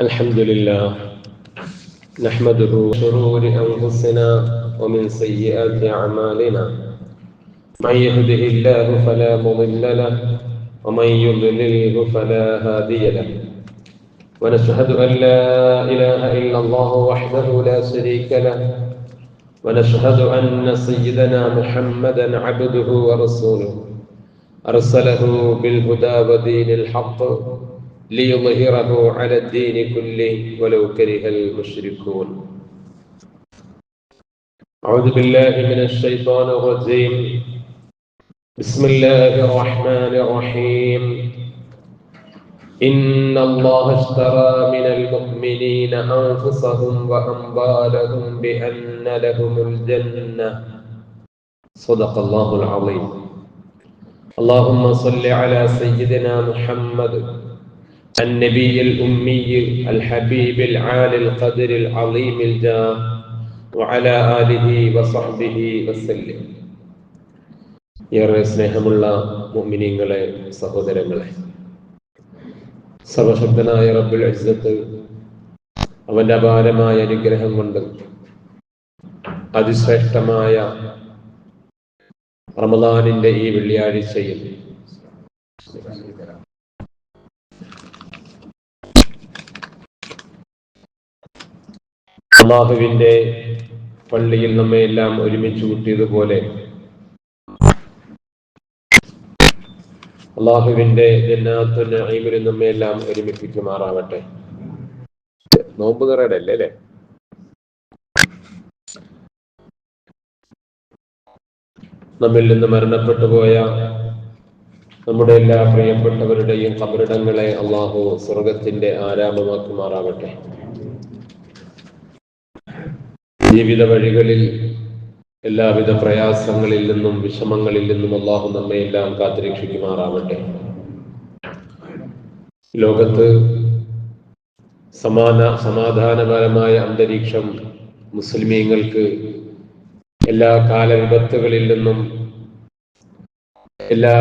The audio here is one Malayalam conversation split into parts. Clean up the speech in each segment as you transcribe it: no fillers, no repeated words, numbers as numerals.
الحمد لله نحمده شرور أنفسنا ومن سيئات أعمالنا من يهده الله فلا مضل له ومن يضلله فلا هادي له ونشهد أن لا إله إلا الله وحده لا شريك له ونشهد أن سيدنا محمدا عبده ورسوله أرسله بالهدى ودين الحق ليظهره على الدين كله ولو كره المشركون. أعوذ بالله من الشيطان الرجيم. بسم الله الرحمن الرحيم. إن الله اشترى من المؤمنين أنفسهم وأموالهم بأن لهم الجنة. صدق الله العظيم. اللهم صل على سيدنا محمد النبي الأمي الحبيب العالي القدر العظيم الجاه وعلى آله وصحبه وسلم. ഏറെ സ്നേഹമുള്ള മുഅ്മിനീങ്ങളെ, സഹോദരങ്ങളെ, സർവശക്തനായ റബ്ബുൽ ഇസ്സത്ത് അവന്റെ അപാരമായ അനുഗ്രഹം കൊണ്ട് അതിശ്രേഷ്ഠമായ റമദാനിന്റെ ഈ വെള്ളിയാഴ്ചയിൽ അല്ലാഹുവിന്റെ പള്ളിയിൽ നമ്മെ എല്ലാം ഒരുമിച്ച് കൂട്ടിയതുപോലെ അല്ലാഹുവിന്റെ ജന്നാത്തുൽ നഈമിൽ നമ്മെ എല്ലാം ഒരുമിപ്പിക്കുമാറാവട്ടെ. നോമ്പ് തുറയല്ലേ അല്ലേ? നമ്മിൽ നിന്ന് മരണപ്പെട്ടു പോയ നമ്മുടെ എല്ലാ പ്രിയപ്പെട്ടവരുടെയും ഖബറിടങ്ങളെ അല്ലാഹു സ്വർഗത്തിന്റെ ആരാമമാക്കുമാറാവട്ടെ. ജീവിത വഴികളിൽ എല്ലാവിധ പ്രയാസങ്ങളിൽ നിന്നും വിഷമങ്ങളിൽ നിന്നും അല്ലാഹു നമ്മെ എല്ലാം കാത്തുരക്ഷിക്കുമാറാവട്ടെ. ലോകത്ത് സമാധാനപരമായ അന്തരീക്ഷം മുസ്ലിമീങ്ങൾക്ക് എല്ലാ കാലവിപത്തുകളിൽ നിന്നും എല്ലാ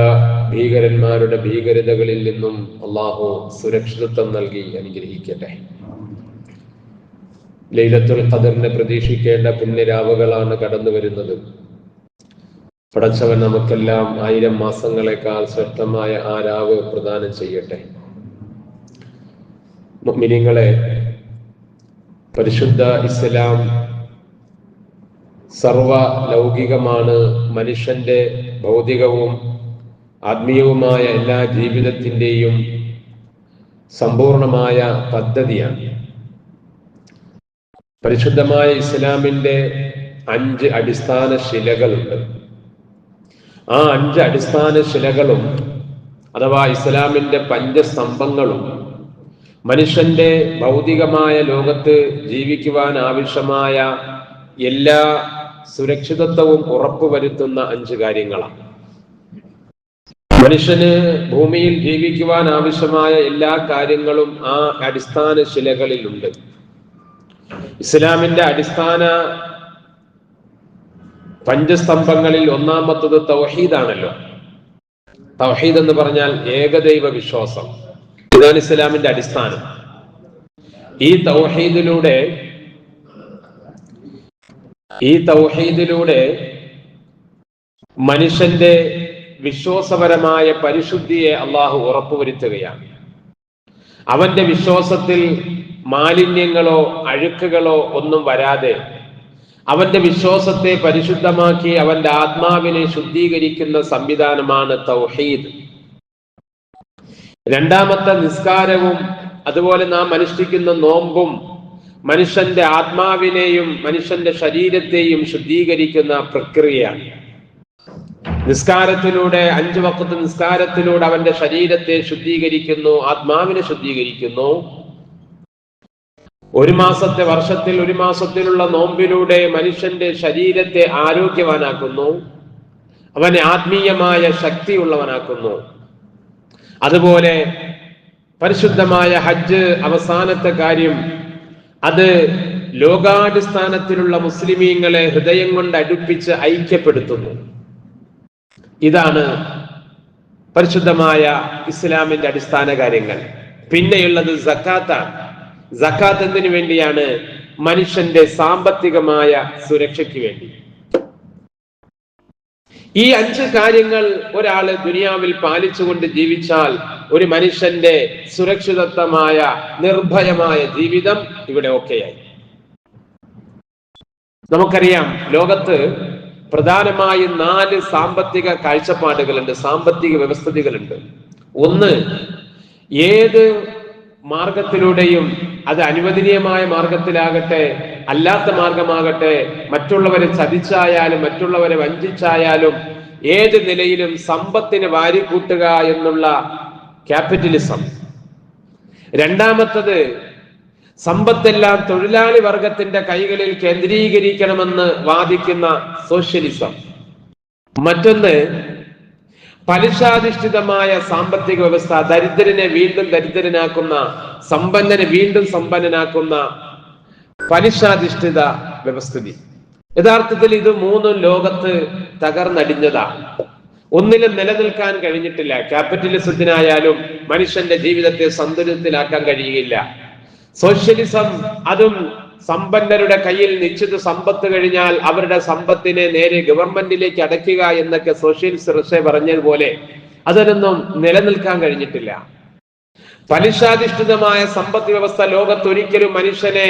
ഭീകരന്മാരുടെ ഭീകരതകളിൽ നിന്നും അല്ലാഹു സുരക്ഷിതത്വം നൽകി അനുഗ്രഹിക്കട്ടെ. ലൈലത്തുൽ ഖദറിനെ പ്രതീക്ഷിക്കേണ്ട പുണ്യരാവുകളാണ് കടന്നു വരുന്നത്. പടച്ചവൻ നമുക്കെല്ലാം 1000 മാസങ്ങളെക്കാൾ ശ്രേഷ്ഠമായ ആ രാവ് പ്രദാനം ചെയ്യട്ടെ. മുഅ്മിനീങ്ങളെ, പരിശുദ്ധ ഇസ്ലാം സർവ ലൗകികമാണ്. മനുഷ്യന്റെ ഭൗതികവും ആത്മീയവുമായ എല്ലാ ജീവിതത്തിൻ്റെയും സമ്പൂർണമായ പദ്ധതിയാണ്. പരിശുദ്ധമായ ഇസ്ലാമിന്റെ 5 അടിസ്ഥാന ശിലകളുണ്ട്. ആ 5 അടിസ്ഥാന ശിലകളും അഥവാ ഇസ്ലാമിന്റെ പഞ്ചസ്തംഭങ്ങളും മനുഷ്യന്റെ ഭൗതികമായ ലോകത്ത് ജീവിക്കുവാൻ ആവശ്യമായ എല്ലാ സുരക്ഷിതത്വവും ഉറപ്പുവരുത്തുന്ന 5 കാര്യങ്ങളാണ്. മനുഷ്യന് ഭൂമിയിൽ ജീവിക്കുവാൻ ആവശ്യമായ എല്ലാ കാര്യങ്ങളും ആ അടിസ്ഥാന ശിലകളിലുണ്ട്. ഇസ്ലാമിന്റെ അടിസ്ഥാന പഞ്ചസ്തംഭങ്ങളിൽ ഒന്നാമത്തത് തൗഹീദാണല്ലോ. തൗഹീദ് എന്ന് പറഞ്ഞാൽ ഏകദൈവ വിശ്വാസം. ഇതാണ് ഇസ്ലാമിന്റെ അടിസ്ഥാനം. ഈ തൗഹീദിലൂടെ മനുഷ്യന്റെ വിശ്വാസപരമായ പരിശുദ്ധിയെ അള്ളാഹു ഉറപ്പുവരുത്തുകയാണ്. അവന്റെ വിശ്വാസത്തിൽ മാലിന്യങ്ങളോ അഴുക്കുകളോ ഒന്നും വരാതെ അവന്റെ വിശ്വാസത്തെ പരിശുദ്ധമാക്കി അവന്റെ ആത്മാവിനെ ശുദ്ധീകരിക്കുന്ന സംവിധാനമാണ് തൗഹീദ്. രണ്ടാമത്തെ നിസ്കാരവും അതുപോലെ നാം അനുഷ്ഠിക്കുന്ന നോമ്പും മനുഷ്യന്റെ ആത്മാവിനെയും മനുഷ്യന്റെ ശരീരത്തെയും ശുദ്ധീകരിക്കുന്ന പ്രക്രിയയാണ്. നിസ്കാരത്തിലൂടെ 5 വഖ്ത് നിസ്കാരത്തിലൂടെ അവന്റെ ശരീരത്തെ ശുദ്ധീകരിക്കുന്നു, ആത്മാവിനെ ശുദ്ധീകരിക്കുന്നു. വർഷത്തിൽ ഒരു മാസത്തിലുള്ള നോമ്പിലൂടെ മനുഷ്യന്റെ ശരീരത്തെ ആരോഗ്യവാനാക്കുന്നു, അവനെ ആത്മീയമായ ശക്തിയുള്ളവനാക്കുന്നു. അതുപോലെ പരിശുദ്ധമായ ഹജ്ജ് അവസാനത്തെ കാര്യം, അത് ലോകാടിസ്ഥാനത്തിലുള്ള മുസ്ലിമീങ്ങളെ ഹൃദയം കൊണ്ട് അടുപ്പിച്ച് ഐക്യപ്പെടുത്തുന്നു. ഇതാണ് പരിശുദ്ധമായ ഇസ്ലാമിന്റെ അടിസ്ഥാന കാര്യങ്ങൾ. പിന്നെയുള്ളത് സക്കാത്താണ്. സക്കാത്ത് എന്തിനു വേണ്ടിയാണ്? മനുഷ്യന്റെ സാമ്പത്തികമായ സുരക്ഷയ്ക്ക് വേണ്ടി. ഈ 5 കാര്യങ്ങൾ ഒരാള് ദുനിയാവിൽ പാലിച്ചുകൊണ്ട് ജീവിച്ചാൽ ഒരു മനുഷ്യന്റെ സുരക്ഷിതത്വമായ നിർഭയമായ ജീവിതം ഇവിടെ ഓക്കെയായി. നമുക്കറിയാം, ലോകത്ത് പ്രധാനമായും 4 സാമ്പത്തിക കാഴ്ചപ്പാടുകളുണ്ട്, സാമ്പത്തിക വ്യവസ്ഥിതികളുണ്ട്. ഒന്ന്, ഏത് മാർഗത്തിലൂടെയും, അത് അനുവദനീയമായ മാർഗത്തിലാകട്ടെ അല്ലാത്ത മാർഗമാകട്ടെ, മറ്റുള്ളവരെ ചതിച്ചായാലും മറ്റുള്ളവരെ വഞ്ചിച്ചായാലും ഏത് നിലയിലും സമ്പത്തിനെ വാരിക്കൂട്ടുക എന്നുള്ള ക്യാപിറ്റലിസം. രണ്ടാമത്തത്, സമ്പത്തെല്ലാം തൊഴിലാളി വർഗത്തിന്റെ കൈകളിൽ കേന്ദ്രീകരിക്കണമെന്ന് വാദിക്കുന്ന സോഷ്യലിസം. മറ്റൊന്ന്, പലിശാധിഷ്ഠിതമായ സാമ്പത്തിക വ്യവസ്ഥ, ദരിദ്രനെ വീണ്ടും ദരിദ്രനാക്കുന്ന, സമ്പന്നനെ വീണ്ടും സമ്പന്നനാക്കുന്ന പലിശാധിഷ്ഠിത വ്യവസ്ഥിതി. യഥാർത്ഥത്തിൽ ഇത് 3 ലോകത്ത് തകർന്നടിഞ്ഞതാണ്. ഒന്നിലും നിലനിൽക്കാൻ കഴിഞ്ഞിട്ടില്ല. ക്യാപിറ്റലിസത്തിനായാലും മനുഷ്യന്റെ ജീവിതത്തെ സന്തുലിതത്തിലാക്കാൻ കഴിയുകയില്ല. സോഷ്യലിസം, അതും സമ്പന്നരുടെ കയ്യിൽ നിശ്ചിത സമ്പത്ത് കഴിഞ്ഞാൽ അവരുടെ സമ്പത്തിനെ നേരെ ഗവൺമെന്റിലേക്ക് അടയ്ക്കുക എന്നൊക്കെ സോഷ്യലിസ്റ്റ് റഷ്യ പറഞ്ഞതുപോലെ അതിനൊന്നും നിലനിൽക്കാൻ കഴിഞ്ഞിട്ടില്ല. പലിശാധിഷ്ഠിതമായ സമ്പദ് വ്യവസ്ഥ ലോകത്ത് ഒരിക്കലും മനുഷ്യനെ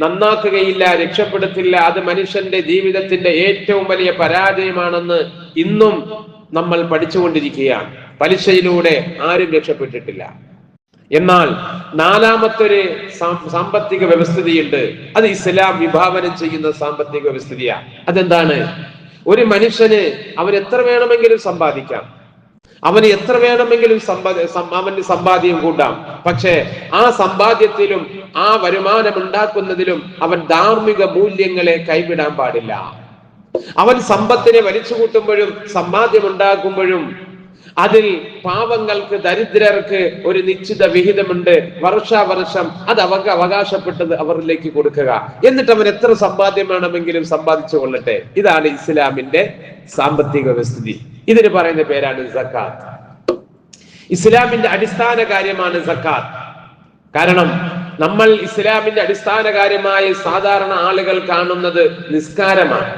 നന്നാക്കുകയില്ല, രക്ഷപ്പെടുത്തില്ല. അത് മനുഷ്യന്റെ ജീവിതത്തിന്റെ ഏറ്റവും വലിയ പരാജയമാണെന്ന് ഇന്നും നമ്മൾ പഠിച്ചുകൊണ്ടിരിക്കുകയാണ്. പലിശയിലൂടെ ആരും രക്ഷപ്പെട്ടിട്ടില്ല. എന്നാൽ 4മത്തൊരു സാമ്പത്തിക വ്യവസ്ഥിതിയുണ്ട്. അത് ഇസ്ലാം വിഭാവനം ചെയ്യുന്ന സാമ്പത്തിക വ്യവസ്ഥിതിയാണ്. അതെന്താണ്? ഒരു മനുഷ്യന് അവൻ എത്ര വേണമെങ്കിലും സമ്പാദിക്കാം, അവന് എത്ര വേണമെങ്കിലും അവന് സമ്പാദ്യം കൂട്ടാം. പക്ഷേ ആ സമ്പാദ്യത്തിലും ആ വരുമാനം ഉണ്ടാക്കുന്നതിലും അവൻ ധാർമ്മിക മൂല്യങ്ങളെ കൈവിടാൻ പാടില്ല. അവൻ സമ്പത്തിനെ വലിച്ചു കൂട്ടുമ്പോഴും സമ്പാദ്യം ഉണ്ടാക്കുമ്പോഴും അതിൽ പാവങ്ങൾക്ക്, ദരിദ്രർക്ക് ഒരു നിശ്ചിത വിഹിതമുണ്ട്. വർഷാവർഷം അത് അവകാശപ്പെട്ടത് അവരിലേക്ക് കൊടുക്കുക. എന്നിട്ട് അവൻ എത്ര സമ്പാദ്യം വേണമെങ്കിലും സമ്പാദിച്ചു കൊള്ളട്ടെ. ഇതാണ് ഇസ്ലാമിന്റെ സാമ്പത്തിക വ്യവസ്ഥിതി. ഇതിന് പറയുന്ന പേരാണ് സക്കാത്ത്. ഇസ്ലാമിന്റെ അടിസ്ഥാന കാര്യമാണ് സക്കാത്ത്. കാരണം നമ്മൾ ഇസ്ലാമിന്റെ അടിസ്ഥാന കാര്യമായി സാധാരണ ആളുകൾ കാണുന്നത് നിസ്കാരമാണ്.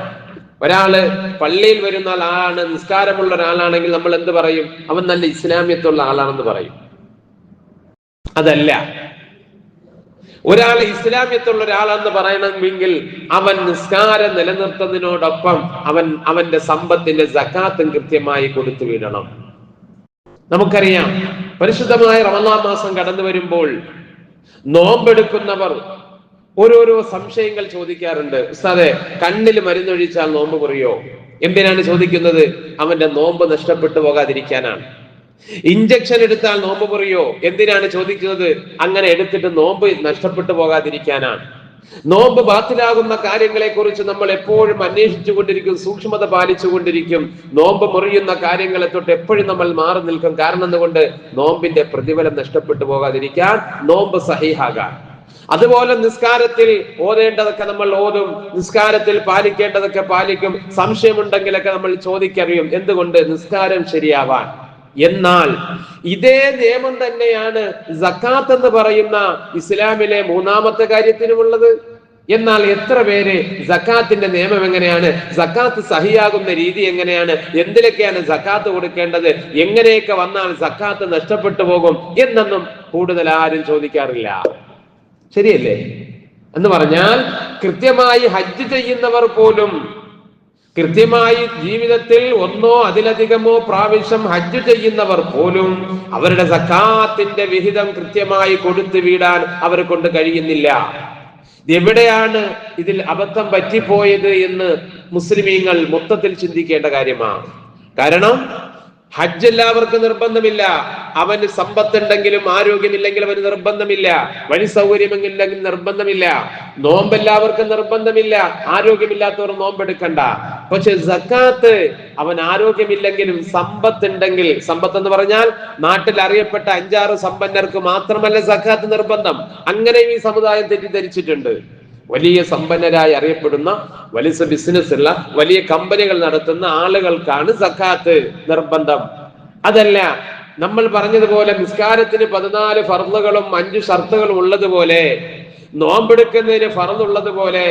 ഒരാള് പള്ളിയിൽ വരുന്ന ആളാണ്, നിസ്കാരമുള്ള ഒരാളാണെങ്കിൽ നമ്മൾ എന്ത് പറയും? അവൻ നല്ല ഇസ്ലാമിയത്തുള്ള ആളാണെന്ന് പറയും. അതല്ല, ഒരാൾ ഇസ്ലാമിയത്തുള്ള ഒരാളെന്ന് പറയണമെങ്കിൽ അവൻ നിസ്കാരം നിലനിർത്തുന്നതിനോടൊപ്പം അവന്റെ സമ്പത്തിന്റെ സക്കാത്തും കൃത്യമായി കൊടുത്തു വിടണം. നമുക്കറിയാം, പരിശുദ്ധമായ റമളാൻ മാസം കടന്നു വരുമ്പോൾ നോമ്പെടുക്കുന്നവർ ഓരോരോ സംശയങ്ങൾ ചോദിക്കാറുണ്ട്. ഉസ്താദേ, കണ്ണിൽ മരുന്നൊഴിച്ചാൽ നോമ്പ് മുറിയോ? എന്തിനാണ് ചോദിക്കുന്നത്? അവന്റെ നോമ്പ് നഷ്ടപ്പെട്ടു പോകാതിരിക്കാനാണ്. ഇഞ്ചക്ഷൻ എടുത്താൽ നോമ്പ് മുറിയോ? എന്തിനാണ് ചോദിക്കുന്നത്? അങ്ങനെ എടുത്തിട്ട് നോമ്പ് നഷ്ടപ്പെട്ടു പോകാതിരിക്കാനാണ്. നോമ്പ് ബാത്തിലാകുന്ന കാര്യങ്ങളെ കുറിച്ച് നമ്മൾ എപ്പോഴും അന്വേഷിച്ചു കൊണ്ടിരിക്കും, സൂക്ഷ്മത പാലിച്ചുകൊണ്ടിരിക്കും. നോമ്പ് മുറിയുന്ന കാര്യങ്ങളെ തൊട്ട് എപ്പോഴും നമ്മൾ മാറി നിൽക്കും. കാരണം എന്തുകൊണ്ട്? നോമ്പിന്റെ പ്രതിഫലം നഷ്ടപ്പെട്ടു പോകാതിരിക്കാൻ, നോമ്പ് സഹീഹാകാൻ. അതുപോലെ നിസ്കാരത്തിൽ ഓതേണ്ടതൊക്കെ നമ്മൾ ഓതും, നിസ്കാരത്തിൽ പാലിക്കേണ്ടതൊക്കെ പാലിക്കും. സംശയമുണ്ടെങ്കിലൊക്കെ നമ്മൾ ചോദിക്കറിയും. എന്തുകൊണ്ട്? നിസ്കാരം ശരിയാവാൻ. എന്നാൽ ഇതേ നിയമം തന്നെയാണ് സക്കാത്ത് എന്ന് പറയുന്ന ഇസ്ലാമിലെ 3മത്തെ കാര്യത്തിനുമുള്ളത്. എന്നാൽ എത്ര പേര് സക്കാത്തിന്റെ നിയമം എങ്ങനെയാണ്, സക്കാത്ത് സഹിയാകുന്ന രീതി എങ്ങനെയാണ്, എന്തിലൊക്കെയാണ് സക്കാത്ത് കൊടുക്കേണ്ടത്, എങ്ങനെയൊക്കെ വന്നാൽ സക്കാത്ത് നഷ്ടപ്പെട്ടു പോകും എന്നൊന്നും കൂടുതൽ ആരും ചോദിക്കാറില്ല. ശരിയല്ലേ? എന്ന് പറഞ്ഞാൽ കൃത്യമായി ഹജ്ജ് ചെയ്യുന്നവർ പോലും, കൃത്യമായി ജീവിതത്തിൽ 1 അതിലധികമോ പ്രാവശ്യം ഹജ്ജ് ചെയ്യുന്നവർ പോലും അവരുടെ സക്കാത്തിന്റെ വിഹിതം കൃത്യമായി കൊടുത്തു വീടാൻ അവരെ കൊണ്ട് കഴിയുന്നില്ല. എവിടെയാണ് ഇതിൽ അബദ്ധം പറ്റിപ്പോയത് എന്ന് മുസ്ലിമീങ്ങൾ മൊത്തത്തിൽ ചിന്തിക്കേണ്ട കാര്യമാണ്. കാരണം ഹജ്ജ് എല്ലാവർക്കും നിർബന്ധമില്ല. അവന് സമ്പത്തുണ്ടെങ്കിലും ആരോഗ്യമില്ലെങ്കിലും അവന് നിർബന്ധമില്ല. വഴി സൗകര്യമെങ്കിലും നിർബന്ധമില്ല. നോമ്പ് എല്ലാവർക്കും നിർബന്ധമില്ല. ആരോഗ്യമില്ലാത്തവർ നോമ്പെടുക്കണ്ട. പക്ഷെ സക്കാത്ത് അവൻ ആരോഗ്യമില്ലെങ്കിലും സമ്പത്തുണ്ടെങ്കിൽ, സമ്പത്ത് എന്ന് പറഞ്ഞാൽ നാട്ടിൽ അറിയപ്പെട്ട 5-6 സമ്പന്നർക്ക് മാത്രമല്ല സക്കാത്ത് നിർബന്ധം. അങ്ങനെയും ഈ സമുദായം തെറ്റിദ്ധരിച്ചിട്ടുണ്ട്. വലിയ സമ്പന്നരായി അറിയപ്പെടുന്ന, വലിയ ബിസിനസ് ഉള്ള, വലിയ കമ്പനികൾ നടത്തുന്ന ആളുകൾക്കാണ് സക്കാത്ത് നിർബന്ധം. അതല്ല, നമ്മൾ പറഞ്ഞതുപോലെ നിസ്കാരത്തിന് 14 ഫർളുകളും 5 ഷർത്തുകളും ഉള്ളതുപോലെ നോമ്പെടുക്കുന്നതിന് ഫർളുള്ളതുപോലെ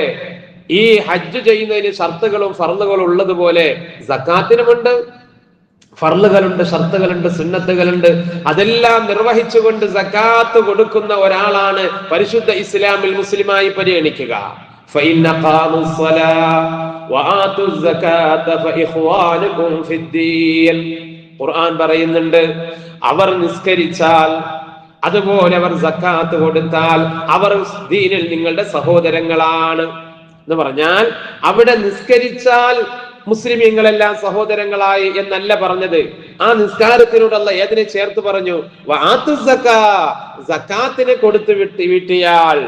ഈ ഹജ്ജ് ചെയ്യുന്നതിന് ഷർത്തുകളും ഫർളുകളും ഉള്ളതുപോലെ സക്കാത്തിനുമുണ്ട്. ഫർളുകളുണ്ട്, ഷർത്തുകളുണ്ട്, സുന്നത്തുകളുണ്ട്. അതെല്ലാം നിർവഹിച്ചുകൊണ്ട് സക്കാത്ത് കൊടുക്കുന്ന ഒരാളാണ് പരിശുദ്ധ ഇസ്ലാമിൽ മുസ്ലിമായി പരിഗണിക്കുക. ഖുർആൻ പറയുന്നുണ്ട്, അവർ നിസ്കരിച്ചാൽ, അതുപോലെ അവർ സക്കാത്ത് കൊടുത്താൽ അവർ ദീനിൽ നിങ്ങളുടെ സഹോദരങ്ങളാണ് എന്ന് പറഞ്ഞാൽ, അവിടെ നിസ്കരിച്ചാൽ മുസ്ലിമീങ്ങളെല്ലാം സഹോദരങ്ങളായി എന്നല്ല പറഞ്ഞത്. ആ നിസ്കാരത്തിനോട് അല്ലാഹ് ഏതിനെ ചേർത്ത് പറഞ്ഞു? സക്കാത്തിനെ കൊടുത്തു വീട്ടിയാൽ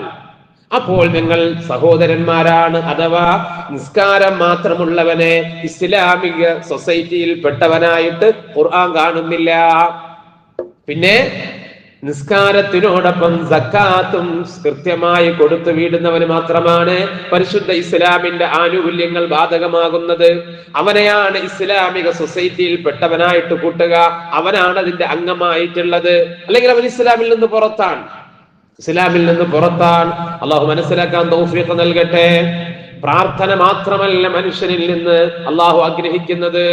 അപ്പോൾ നിങ്ങൾ സഹോദരന്മാരാണ്. അഥവാ നിസ്കാരം മാത്രമുള്ളവനെ ഇസ്ലാമിക സൊസൈറ്റിയിൽ പെട്ടവനായിട്ട് ഖുർആൻ കാണുന്നില്ല. പിന്നെ നിസ്കാരത്തിനോടൊപ്പം സക്കാത്തും കൃത്യമായി കൊടുത്തു വീടുന്നവന് മാത്രമാണ് പരിശുദ്ധ ഇസ്ലാമിന്റെ ആനുകൂല്യങ്ങൾ ബാധകമാകുന്നത്. അവനെയാണ് ഇസ്ലാമിക സൊസൈറ്റിയിൽ പെട്ടവനായിട്ട് കൂട്ടുക. അവനാണ് അതിന്റെ അംഗമായിട്ടുള്ളത്. അല്ലെങ്കിൽ അവൻ ഇസ്ലാമിൽ നിന്ന് പുറത്താണ്. അള്ളാഹു മനസ്സിലാക്കാൻ തൗഫീഖ് നൽകട്ടെ. പ്രാർത്ഥന മാത്രമല്ല മനുഷ്യനിൽ നിന്ന് അള്ളാഹു ആഗ്രഹിക്കുന്നത്.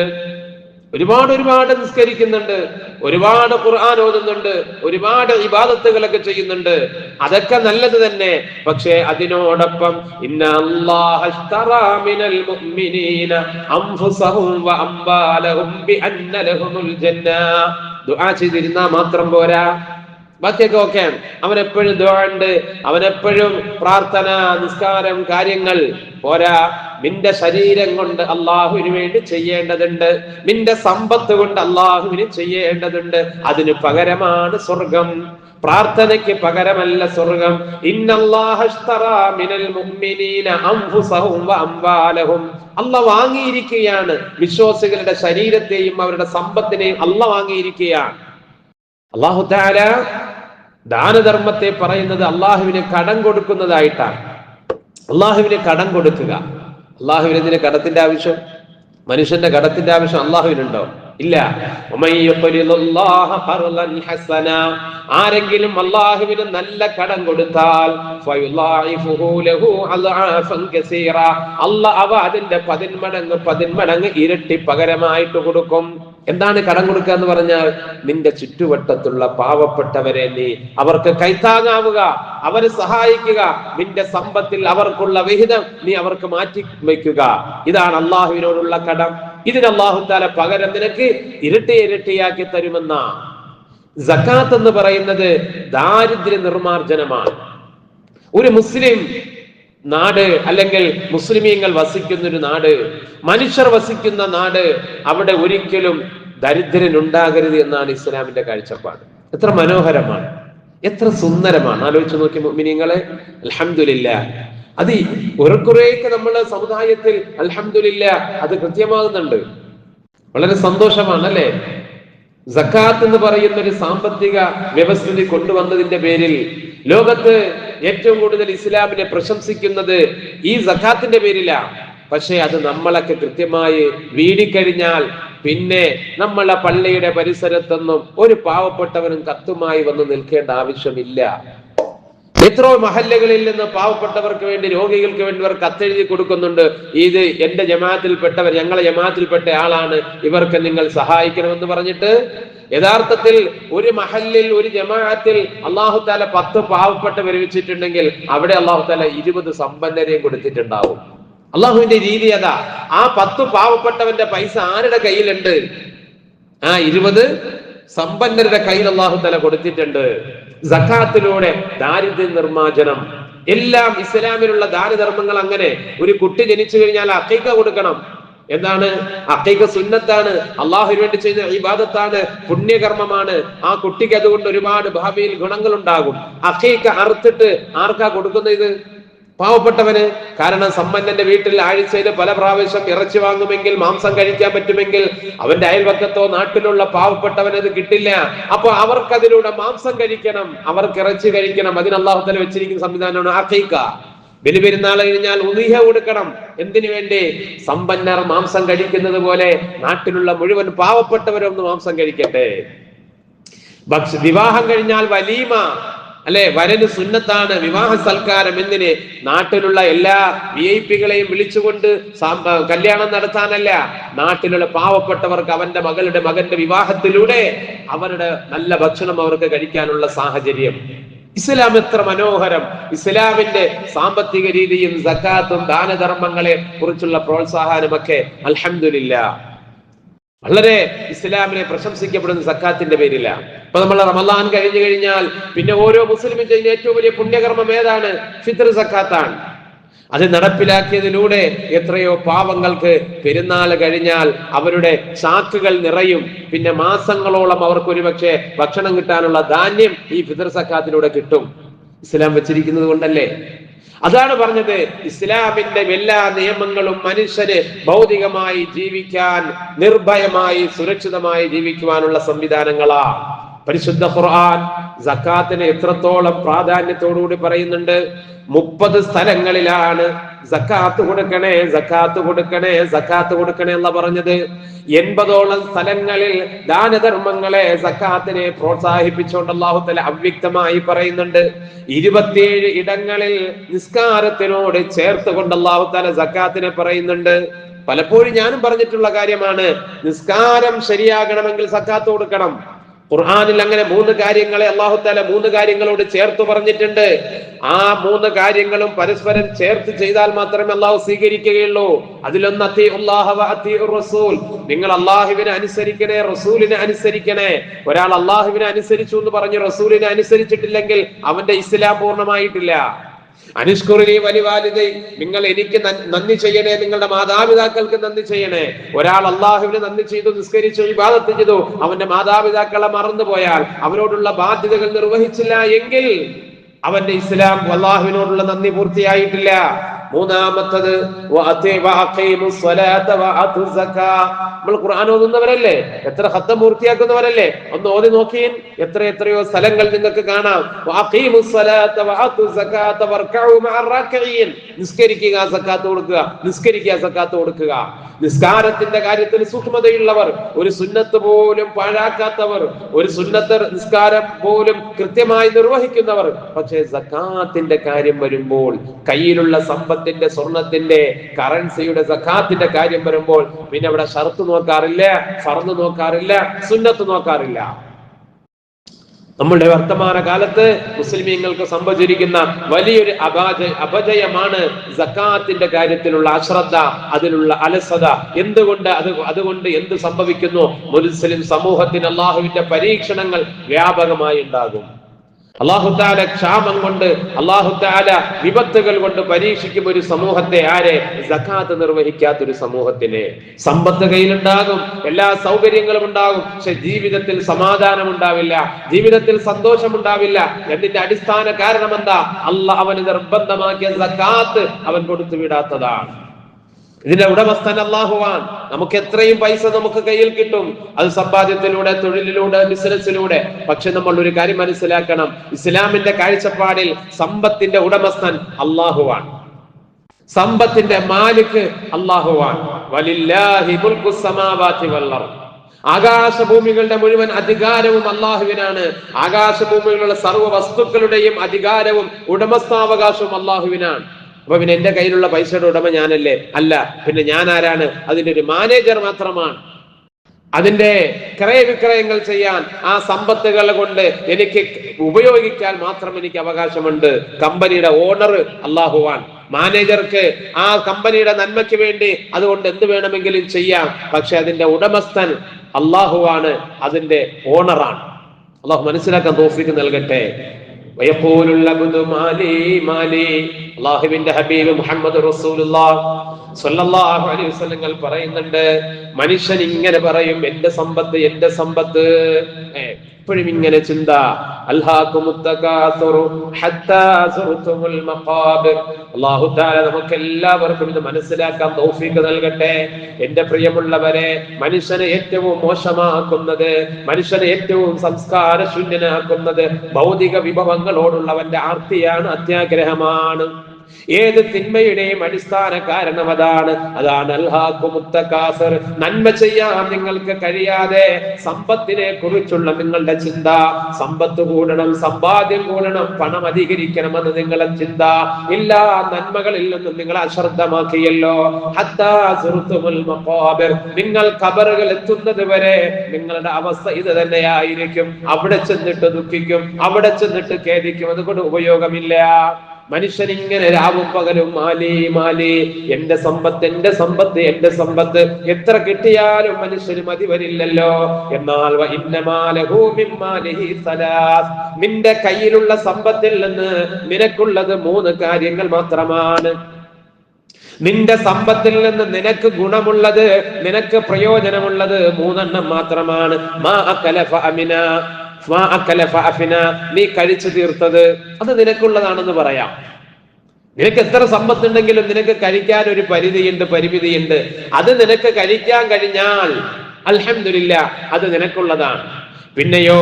ഒരുപാട് നിസ്കരിക്കുന്നുണ്ട്, ഒരുപാട് ഖുർആൻ ഓതുന്നുണ്ട്, ഒരുപാട് ഇബാദത്തുകളൊക്കെ ചെയ്യുന്നുണ്ട്. അതൊക്കെ നല്ലത് തന്നെ. പക്ഷേ അതിനോടൊപ്പം ഇന്നല്ലാഹ അശ്തറാ മിനൽ മുഅ്മിനീന അൻഫുസഹും വ അംവാലഹും ബിഅന്ന ലഹുമുൽ ജന്ന. ദുആ ചെയ്തിരുന്നാ മാത്രം പോരാ, ബാക്കിയൊക്കെ ഓക്കെയാണ്. അവനെപ്പോഴും ദുആ ഉണ്ട്, അവനെപ്പോഴും പ്രാർത്ഥന, നിസ്കാരം, കാര്യങ്ങൾ പോരാ. നിന്റെ ശരീരം കൊണ്ട് അള്ളാഹുവിന് വേണ്ടി ചെയ്യേണ്ടതുണ്ട്, നിന്റെ സമ്പത്ത് കൊണ്ട് അള്ളാഹുവിന് ചെയ്യേണ്ടതുണ്ട്. അതിന് പകരമാണ് സ്വർഗം. പ്രാർത്ഥനയ്ക്ക് പകരമല്ല സ്വർഗം. ഇന്നല്ലാഹ അശ്തറാ മിനൽ മുഅ്മിനീന അൻഫുസഹും വ അംവാലഹും. അള്ളാഹ് വാങ്ങിയിരിക്കുകയാണ് വിശ്വാസികളുടെ ശരീരത്തെയും അവരുടെ സമ്പത്തിനെയും അള്ളാഹ് വാങ്ങിയിരിക്കുകയാണ്. അല്ലാഹു തആല ദാനധർമ്മത്തെ പറയുന്നത് അള്ളാഹുവിന് കടം കൊടുക്കുന്നതായിട്ടാണ്. അള്ളാഹുവിന് കടം കൊടുക്കുക. അള്ളാഹുവിന് എന്തിന് കടത്തിന്റെ ആവശ്യം? മനുഷ്യന്റെ കടത്തിന്റെ ആവശ്യം അള്ളാഹുവിനുണ്ടോ? ഇല്ല. ആരെങ്കിലും അള്ളാഹുവിന് നല്ല കടം കൊടുത്താൽ അള്ളാഹ് അവ അതിന്റെ 10 മടങ്ങ് ഇരട്ടി പകരമായിട്ട് കൊടുക്കും. എന്താണ് കടം കൊടുക്കുക എന്ന് പറഞ്ഞാൽ? നിന്റെ ചുറ്റുവട്ടത്തുള്ള പാവപ്പെട്ടവരെ നീ അവർക്ക് കൈത്താങ്ങാവുക, അവരെ സഹായിക്കുക, നിന്റെ സമ്പത്തിൽ അവർക്കുള്ള വിഹിതം നീ അവർക്ക് മാറ്റി വയ്ക്കുക. ഇതാണ് അള്ളാഹുവിനോടുള്ള കടം. ഇതിന് അല്ലാഹു തആല പകരം നിനക്ക് ഇരട്ടിയാക്കി തരുമെന്ന. സക്കാത്ത് എന്ന് പറയുന്നത് ദാരിദ്ര്യ നിർമാർജനമാണ്. ഒരു മുസ്ലിം നാട്, അല്ലെങ്കിൽ മുസ്ലിമീങ്ങൾ വസിക്കുന്ന ഒരു നാട്, മനുഷ്യർ വസിക്കുന്ന നാട്, അവിടെ ഒരിക്കലും ദരിദ്രൻ ഉണ്ടാകരുത് എന്നാണ് ഇസ്ലാമിന്റെ കാഴ്ചപ്പാട്. എത്ര മനോഹരമാണ്, എത്ര സുന്ദരമാണ്. ആലോചിച്ച് നോക്കി മുഅ്മിനീങ്ങളെ. അൽഹംദുലില്ലാഹ്, അത് കുറേയൊക്കെ നമ്മളെ സമുദായത്തിൽ അൽഹംദുലില്ലാഹ് അത് കൃത്യമാകുന്നുണ്ട്. വളരെ സന്തോഷമാണ് അല്ലെ? സക്കാത്ത് എന്ന് പറയുന്ന ഒരു സാമ്പത്തിക വ്യവസ്ഥിതി കൊണ്ടുവന്നതിന്റെ പേരിൽ ലോകത്ത് ഏറ്റവും കൂടുതൽ ഇസ്ലാമിനെ പ്രശംസിക്കുന്നത് ഈ സക്കാത്തിന്റെ പേരിലാണ്. പക്ഷെ അത് നമ്മളൊക്കെ കൃത്യമായി വീടിക്കഴിഞ്ഞാൽ പിന്നെ നമ്മളെ പള്ളിയുടെ പരിസരത്തൊന്നും ഒരു പാവപ്പെട്ടവനും കത്തുമായി വന്ന് നിൽക്കേണ്ട ആവശ്യമില്ല. എത്രയോ മഹല്ലകളിൽ നിന്ന് പാവപ്പെട്ടവർക്ക് വേണ്ടി, രോഗികൾക്ക് വേണ്ടി ഇവർ കത്തെഴുതി കൊടുക്കുന്നുണ്ട്. ഇത് എന്റെ ജമാഅത്തിൽപ്പെട്ടവർ, ഞങ്ങളെ ജമാഅത്തിൽപ്പെട്ട ആളാണ്, ഇവർക്ക് നിങ്ങൾ സഹായിക്കണമെന്ന് പറഞ്ഞിട്ട്. യഥാർത്ഥത്തിൽ ഒരു മഹല്ലിൽ, ഒരു ജമാഅത്തിൽ അല്ലാഹു തആല 10 പാവപ്പെട്ടവരെ വെച്ചിട്ടുണ്ടെങ്കിൽ അവിടെ അല്ലാഹു തആല 20 സമ്പന്നരെയും കൊടുത്തിട്ടുണ്ടാവും. അള്ളാഹുവിന്റെ രീതി അതാ. ആ 10 പാവപ്പെട്ടവന്റെ പൈസ ആരുടെ കയ്യിലുണ്ട്? ആ 20 സമ്പന്നരുടെ കയ്യിൽ അല്ലാഹു തആല കൊടുത്തിട്ടുണ്ട്. സക്കാത്തിലൂടെ ദാരിദ്ര്യ നിർമ്മാർജ്ജനം. എല്ലാം ഇസ്ലാമിലുള്ള ദാനധർമ്മങ്ങൾ അങ്ങനെ. ഒരു കുട്ടി ജനിച്ചു കഴിഞ്ഞാൽ അഖീഖ കൊടുക്കണം. എന്താണ് അഖീഖ? സുന്നത്താണ്, അള്ളാഹുവിന് വേണ്ടി ചെയ്യുന്ന ഇബാദത്താണ്, പുണ്യകർമ്മമാണ്. ആ കുട്ടിക്ക് അതുകൊണ്ട് ഒരുപാട് ഭാവിയിൽ ഗുണങ്ങൾ ഉണ്ടാകും. അഖീഖ അറുത്തിട്ട് ആർക്കാ കൊടുക്കുന്നത്? ഇത് പാവപ്പെട്ടവന്. കാരണം സമ്പന്നന്റെ വീട്ടിൽ ആഴ്ചയിൽ പല പ്രാവശ്യം ഇറച്ചി വാങ്ങുമെങ്കിൽ, മാംസം കഴിക്കാൻ പറ്റുമെങ്കിൽ, അവന്റെ അയൽവക്കത്തോ നാട്ടിലുള്ള പാവപ്പെട്ടവന് അത് കിട്ടില്ല. അപ്പൊ അവർക്കതിലൂടെ മാംസം കഴിക്കണം, അവർക്ക് ഇറച്ചി കഴിക്കണം. അതിന് അല്ലാഹു തആല വെച്ചിരിക്കുന്ന സംവിധാനമാണ് അഖീഖ. ബലിപെരുന്നാൾ കഴിഞ്ഞാൽ ഉളിഹ കൊടുക്കണം. എന്തിനു വേണ്ടി? സമ്പന്നർ മാംസം കഴിക്കുന്നത് പോലെ നാട്ടിലുള്ള മുഴുവൻ പാവപ്പെട്ടവരൊന്ന് മാംസം കഴിക്കട്ടെ. വിവാഹം കഴിഞ്ഞാൽ വലീമ, അല്ലെ, വരന് സുന്നത്താണ് വിവാഹ സൽക്കാരം. എന്തിന്? നാട്ടിലുള്ള എല്ലാ VIP-കളെയും വിളിച്ചുകൊണ്ട് കല്യാണം നടത്താനല്ല, നാട്ടിലുള്ള പാവപ്പെട്ടവർക്ക് അവന്റെ മകന്റെ വിവാഹത്തിലൂടെ അവരുടെ നല്ല ഭക്ഷണം അവർക്ക് കഴിക്കാനുള്ള സാഹചര്യം. ഇസ്ലാം എത്ര മനോഹരം! ഇസ്ലാമിന്റെ സാമ്പത്തിക രീതിയും സക്കാത്തും ദാനധർമ്മങ്ങളെ കുറിച്ചുള്ള പ്രോത്സാഹനമൊക്കെ അൽഹംദുലില്ലാഹ് വളരെ ഇസ്ലാമിനെ പ്രശംസിക്കപ്പെടുന്ന സക്കാത്തിന്റെ പേരില്ല. ഇപ്പൊ നമ്മൾ റമദാൻ കഴിഞ്ഞു കഴിഞ്ഞാൽ പിന്നെ ഓരോ മുസ്ലിമും ചെയ്യുന്ന ഏറ്റവും വലിയ പുണ്യകർമ്മം ഏതാണ്? ഫിത്ർ സക്കാത്താണ്. അത് നടപ്പിലാക്കിയതിലൂടെ എത്രയോ പാവങ്ങൾക്ക് പെരുന്നാൾ കഴിഞ്ഞാൽ അവരുടെ ചാക്കുകൾ നിറയും. പിന്നെ മാസങ്ങളോളം അവർക്ക് ഒരുപക്ഷെ ഭക്ഷണം കിട്ടാനുള്ള ധാന്യം ഈ ഫിത്ർ സക്കാത്തിലൂടെ കിട്ടും. ഇസ്ലാം വെച്ചിരിക്കുന്നത് കൊണ്ടല്ലേ. അതാണ് പറഞ്ഞത്, ഇസ്ലാമിന്റെ എല്ലാ നിയമങ്ങളും മനുഷ്യന് ഭൗതികമായി ജീവിക്കാൻ, നിർഭയമായി സുരക്ഷിതമായി ജീവിക്കുവാനുള്ള സംവിധാനങ്ങളാ. പരിശുദ്ധ ഖുർആൻ സക്കാത്തിനെ എത്രത്തോളം പ്രാധാന്യത്തോടുകൂടി പറയുന്നുണ്ട്. 30 സ്ഥലങ്ങളിലാണ് സക്കാത്ത് കൊടുക്കണേ, സക്കാത്ത് കൊടുക്കണേ, സക്കാത്ത് കൊടുക്കണേ എന്ന് പറഞ്ഞത്. 80ഓളം സ്ഥലങ്ങളിൽ ദാനധർമ്മങ്ങളെ, സക്കാത്തിനെ പ്രോത്സാഹിപ്പിച്ചുകൊണ്ട് അല്ലാഹു തആല അവ്യക്തമായി പറയുന്നുണ്ട്. 27 ഇടങ്ങളിൽ നിസ്കാരത്തിനോട് ചേർത്തുകൊണ്ട് അല്ലാഹു തആല സക്കാത്തിനെ പറയുന്നുണ്ട്. പലപ്പോഴും ഞാനും പറഞ്ഞിട്ടുള്ള കാര്യമാണ്, നിസ്കാരം ശരിയാകണമെങ്കിൽ സക്കാത്ത് കൊടുക്കണം. ഖുർആനിൽ അങ്ങനെ 3 കാര്യങ്ങളെ അല്ലാഹു തആല 3 കാര്യങ്ങളോട് ചേർത്ത് പറഞ്ഞിട്ടുണ്ട്. ആ 3 കാര്യങ്ങളും പരസ്പരം ചേർത്ത് ചെയ്താൽ മാത്രമേ അല്ലാഹു സ്വീകരിക്കുകയുള്ളൂ. അതിലൊന്ന് അത്തിഉല്ലാഹ വ അത്തിഉർ റസൂൽ, നിങ്ങൾ അല്ലാഹുവിനെ അനുസരിക്കണേ, റസൂലിനെ അനുസരിക്കണേ. ഒരാൾ അല്ലാഹുവിനെ അനുസരിച്ചു എന്ന് പറഞ്ഞ് റസൂലിനെ അനുസരിച്ചിട്ടില്ലെങ്കിൽ അവന്റെ ഇസ്ലാം പൂർണ്ണമായിട്ടില്ല. അനുഷ്കുറിനി വലിവാലിദൈ, നിങ്ങൾ എനിക്ക് നന്ദി ചെയ്യണേ, നിങ്ങളുടെ മാതാപിതാക്കൾക്ക് നന്ദി ചെയ്യണേ. ഒരാൾ അള്ളാഹുവിന് നന്ദി ചെയ്തു, നിസ്കരിച്ചു, ഇബാദത്ത് ചെയ്തു, അവന്റെ മാതാപിതാക്കളെ മറന്നുപോയാൽ, അവരോടുള്ള ബാധ്യതകൾ നിർവഹിച്ചില്ല എങ്കിൽ അവന്റെ ഇസ്ലാം അള്ളാഹുവിനോടുള്ള നന്ദി പൂർത്തിയായിട്ടില്ല. മൂന്നാമത്തത് നമ്മൾ ഖുർആൻ ഓതുന്നവരല്ലേ, എത്ര ഖത്തം പൂർത്തിയാക്കുന്നവരല്ലേ? ഒന്ന് ഓതി നോക്കിയിൻ, എത്രയോ സ്ഥലങ്ങൾ നിങ്ങൾക്ക് കാണാം. നിസ്കരിക്കുക, സക്കാത്ത് കൊടുക്കുക, നിസ്കരിക്കുക, സക്കാത്ത് കൊടുക്കുക. നിസ്കാരത്തിന്റെ കാര്യത്തിൽ സൂക്ഷ്മതയുള്ളവർ, ഒരു സുന്നത്ത് പോലും പാഴാക്കാത്തവർ, ഒരു സുന്നത്ത് നിസ്കാരം പോലും കൃത്യമായി നിർവഹിക്കുന്നവർ. പക്ഷേ സക്കാത്തിന്റെ കാര്യം വരുമ്പോൾ, കയ്യിലുള്ള സമ്പത്തിന്റെ, സ്വർണത്തിന്റെ, കറൻസിയുടെ സക്കാത്തിന്റെ കാര്യം വരുമ്പോൾ പിന്നെ അവിടെ ഷർത്ത് നോക്കാറില്ല, ഫർദ് നോക്കാറില്ല, സുന്നത്ത് നോക്കാറില്ല. നമ്മുടെ വർത്തമാന കാലത്ത് മുസ്ലിമീങ്ങൾക്ക് സംഭവിച്ചിരിക്കുന്ന വലിയൊരു അപജയമാണ് സക്കാത്തിന്റെ കാര്യത്തിലുള്ള അശ്രദ്ധ, അതിലുള്ള അലസത. അതുകൊണ്ട് എന്ത് സംഭവിക്കുന്നു? മുസ്ലിം സമൂഹത്തിന് അള്ളാഹുവിന്റെ പരീക്ഷണങ്ങൾ വ്യാപകമായി ഉണ്ടാകും. അല്ലാഹു തആല ക്ഷാമം കൊണ്ട്, അല്ലാഹു തആല വിപത്തുകൾ കൊണ്ട് പരീക്ഷിക്കും ഒരു സമൂഹത്തെ. ആരെ? സക്കാത്ത് നിർവഹിക്കാത്തൊരു സമൂഹത്തിനെ. സമ്പത്ത് കയ്യിലുണ്ടാകും, എല്ലാ സൗകര്യങ്ങളും ഉണ്ടാകും, പക്ഷെ ജീവിതത്തിൽ സമാധാനം ഉണ്ടാവില്ല, ജീവിതത്തിൽ സന്തോഷം ഉണ്ടാവില്ല. എന്നതിന്റെ അടിസ്ഥാന കാരണം എന്താ? അല്ലാഹ് അവന് നിർബന്ധമാക്കിയ സക്കാത്ത് അവൻ കൊടുത്തു വിടാത്തതാണ്. ഇതിന്റെ ഉടമസ്ഥൻ അല്ലാഹുവാണ്. നമുക്ക് എത്രയും പൈസ നമുക്ക് കയ്യിൽ കിട്ടും, അത് സമ്പാദ്യത്തിലൂടെ, തൊഴിലിലൂടെ, ബിസിനസ്സിലൂടെ. പക്ഷെ നമ്മൾ ഒരു കാര്യം മനസ്സിലാക്കണം, ഇസ്ലാമിന്റെ കാഴ്ചപ്പാടിൽ സമ്പത്തിന്റെ ഉടമസ്ഥൻ അല്ലാഹുവാണ്, സമ്പത്തിന്റെ മാലിക് അല്ലാഹുവാണ്. വലില്ലാഹി മുൽക്കുസ് സമാവാതി വൽ അർദ്, ആകാശഭൂമികളുടെ മുഴുവൻ അധികാരവും അല്ലാഹുവിനാണ്. ആകാശഭൂമികളുടെ സർവ്വ വസ്തുക്കളുടെയും അധികാരവും ഉടമസ്ഥാവകാശവും അല്ലാഹുവിനാണ്. അപ്പൊ പിന്നെ എന്റെ കയ്യിലുള്ള പൈസയുടെ ഉടമ ഞാനല്ലേ? അല്ല, പിന്നെ ഞാൻ ആരാണ്? അതിന്റെ ഒരു മാനേജർ മാത്രമാണ്. അതിന്റെ ക്രയവിക്രയങ്ങൾ ചെയ്യാൻ, ആ സമ്പത്തുകൾ കൊണ്ട് എനിക്ക് ഉപയോഗിക്കാൻ മാത്രം എനിക്ക് അവകാശമുണ്ട്. കമ്പനിയുടെ ഓണർ അല്ലാഹുവാൻ. മാനേജർക്ക് ആ കമ്പനിയുടെ നന്മയ്ക്ക് വേണ്ടി അതുകൊണ്ട് എന്ത് വേണമെങ്കിലും ചെയ്യാം, പക്ഷെ അതിന്റെ ഉടമസ്ഥൻ അല്ലാഹുവാണ്, അതിന്റെ ഓണറാണ്. അല്ലാഹു മനസ്സിലാക്കാൻ തൗഫീഖ് നൽകട്ടെ. അല്ലാഹുവിന്റെ ഹബീബ് മുഹമ്മദ് റസൂലുള്ളാഹി സ്വല്ലല്ലാഹു അലൈഹി വസല്ലം പറയുന്നുണ്ട്, മനുഷ്യൻ ഇങ്ങനെ പറയും, എന്റെ സമ്പത്ത്, എന്റെ സമ്പത്ത്. എപ്പോഴും ഇങ്ങനെ ചിന്ത. അല്ലാഹു തആല നമുക്ക് എല്ലാവർക്കും ഇത് മനസ്സിലാക്കാൻ തൗഫീഖ് നൽകട്ടെ. എന്റെ പ്രിയമുള്ളവരെ, മനുഷ്യനെ ഏറ്റവും മോശമാക്കുന്നത്, മനുഷ്യനെ ഏറ്റവും സംസ്കാര ശൂന്യനാക്കുന്നത് ഭൗതിക വിഭവങ്ങളോടുള്ളവന്റെ ആർത്തിയാണ്, അത്യാഗ്രഹമാണ്. ഏത് തിന്മയുടെയും അടിസ്ഥാന കാരണം അതാണ് അൽഹാഖുമുത് തകാസുർ. നന്മ ചെയ്യാൻ നിങ്ങൾക്ക് കഴിയാതെ സമ്പത്തിനെ കുറിച്ചുള്ള നിങ്ങളുടെ ചിന്ത, സമ്പത്ത് കൂടണം, സമ്പാദ്യം കൂടണം, പണം അധികരിക്കണമെന്ന് നിങ്ങളുടെ ചിന്ത, എല്ലാ നന്മകളിൽ നിന്നും നിങ്ങൾ അശ്രദ്ധമാക്കിയല്ലോ. ഹത്താ സുർതുമുൽ മഖാബിർ, നിങ്ങൾ ഖബറുകൾ എത്തുന്നത് വരെ നിങ്ങളുടെ അവസ്ഥ ഇത് തന്നെയായിരിക്കും. അവിടെ ചെന്നിട്ട് ദുഃഖിക്കും, അവിടെ ചെന്നിട്ട് ഖേദിക്കും. അതുകൊണ്ട് ഉപയോഗമില്ല. മനുഷ്യൻ ഇങ്ങനെ രാവും പകലും മാലി, എന്റെ സമ്പത്ത്, എന്റെ സമ്പത്ത്, എന്റെ സമ്പത്ത്, എത്ര കിട്ടിയാലും മനുഷ്യന് മതി വരില്ലല്ലോ. എന്നാൽ നിന്റെ കയ്യിലുള്ള സമ്പത്തിൽ നിന്ന് നിനക്കുള്ളത് 3 കാര്യങ്ങൾ മാത്രമാണ്. നിന്റെ സമ്പത്തിൽ നിന്ന് നിനക്ക് ഗുണമുള്ളത്, നിനക്ക് പ്രയോജനമുള്ളത് 3 മാത്രമാണ്. നീ കഴിച്ചു തീർത്തത് അത് നിനക്കുള്ളതാണെന്ന് പറയാം. നിനക്ക് എത്ര സമ്പത്തുണ്ടെങ്കിലും നിനക്ക് കഴിക്കാൻ ഒരു പരിമിതിയുണ്ട്. അത് നിനക്ക് കഴിക്കാൻ കഴിഞ്ഞാൽ അൽഹംദുലില്ലാ, അത് നിനക്കുള്ളതാണ്. പിന്നെയോ